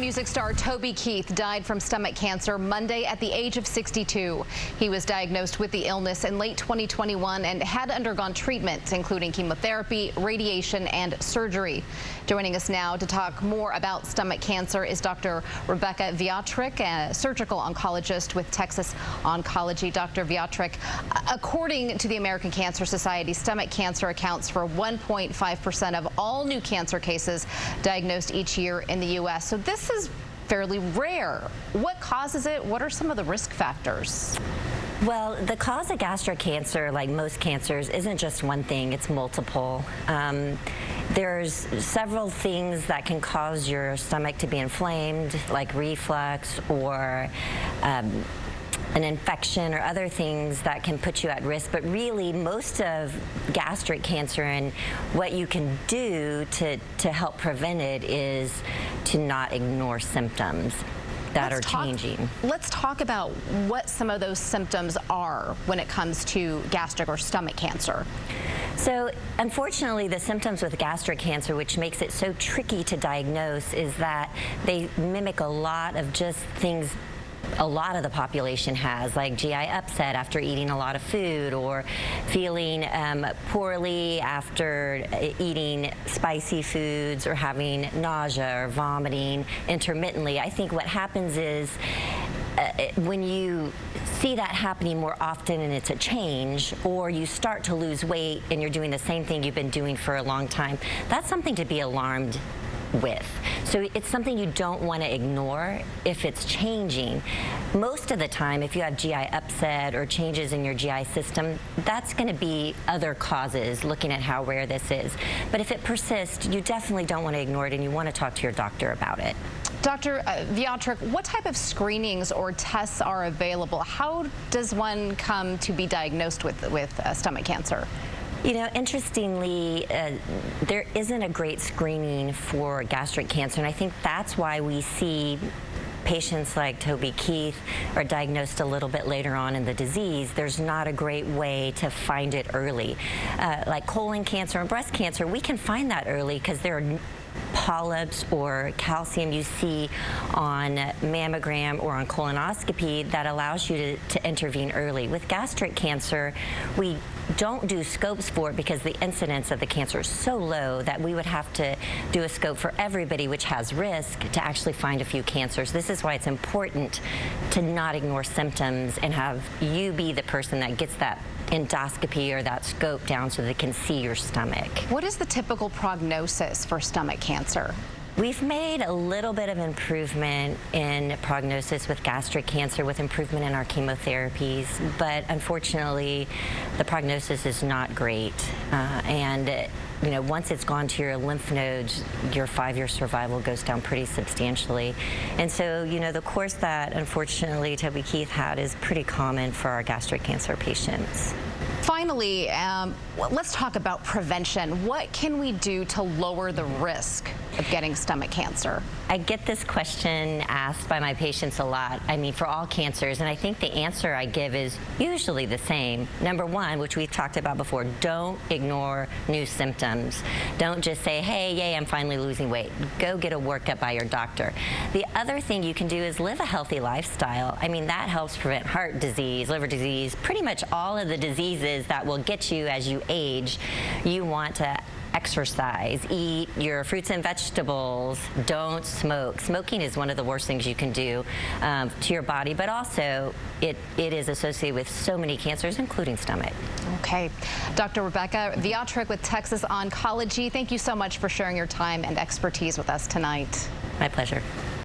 music star Toby Keith died from stomach cancer Monday at the age of 62. He was diagnosed with the illness in late 2021 and had undergone treatment, including chemotherapy, radiation, and surgery. Joining us now to talk more about stomach cancer is Dr. Rebecca Wiatrek, a surgical oncologist with Texas Oncology. Dr. Wiatrek, according to the American Cancer Society, stomach cancer accounts for 1.5% of all new cancer cases diagnosed each year in the U.S. So this is fairly rare. What causes it? What are some of the risk factors? Well, the cause of gastric cancer, like most cancers, isn't just one thing, it's multiple. There's several things that can cause your stomach to be inflamed, like reflux or an infection or other things that can put you at risk. But really, most of gastric cancer and what you can do to help prevent it is to not ignore symptoms that are changing. Let's talk about what some of those symptoms are when it comes to gastric or stomach cancer. So, unfortunately, the symptoms with gastric cancer, which makes it so tricky to diagnose, is that they mimic a lot of just things a lot of the population has, like GI upset after eating a lot of food, or feeling poorly after eating spicy foods, or having nausea or vomiting intermittently. I think what happens is when you see that happening more often and it's a change, or you start to lose weight and you're doing the same thing you've been doing for a long time, that's something to be alarmed with. So it's something you don't want to ignore if it's changing. Most of the time, if you have GI upset or changes in your GI system, that's going to be other causes, looking at how rare this is. But if it persists, you definitely don't want to ignore it, and you want to talk to your doctor about it. Dr. Wiatrek, what type of screenings or tests are available? How does one come to be diagnosed with stomach cancer? You know, interestingly, there isn't a great screening for gastric cancer, and I think that's why we see patients like Toby Keith are diagnosed a little bit later on in the disease. There's not a great way to find it early. Like colon cancer and breast cancer, we can find that early because there are polyps or calcium you see on mammogram or on colonoscopy that allows you to intervene early. With gastric cancer, we don't do scopes for it because the incidence of the cancer is so low that we would have to do a scope for everybody, which has risk, to actually find a few cancers. This is why it's important to not ignore symptoms and have you be the person that gets that endoscopy or that scope down so they can see your stomach. What is the typical prognosis for stomach cancer? We've made a little bit of improvement in prognosis with gastric cancer, with improvement in our chemotherapies, but unfortunately the prognosis is not great. You know, once it's gone to your lymph nodes, your 5-year survival goes down pretty substantially. And so, you know, the course that unfortunately Toby Keith had is pretty common for our gastric cancer patients. Finally, let's talk about prevention. What can we do to lower the risk of getting stomach cancer? I get this question asked by my patients a lot, I mean, for all cancers, and I think the answer I give is usually the same. Number one, which we've talked about before, don't ignore new symptoms. Don't just say, hey, yay, I'm finally losing weight. Go get a workup by your doctor. The other thing you can do is live a healthy lifestyle. I mean, that helps prevent heart disease, liver disease, pretty much all of the diseases that will get you as you age. You want to exercise, eat your fruits and vegetables, don't smoke. Smoking is one of the worst things you can do to your body, but also it is associated with so many cancers, including stomach. Okay. Dr. Rebecca Wiatrek with Texas Oncology, thank you so much for sharing your time and expertise with us tonight. My pleasure.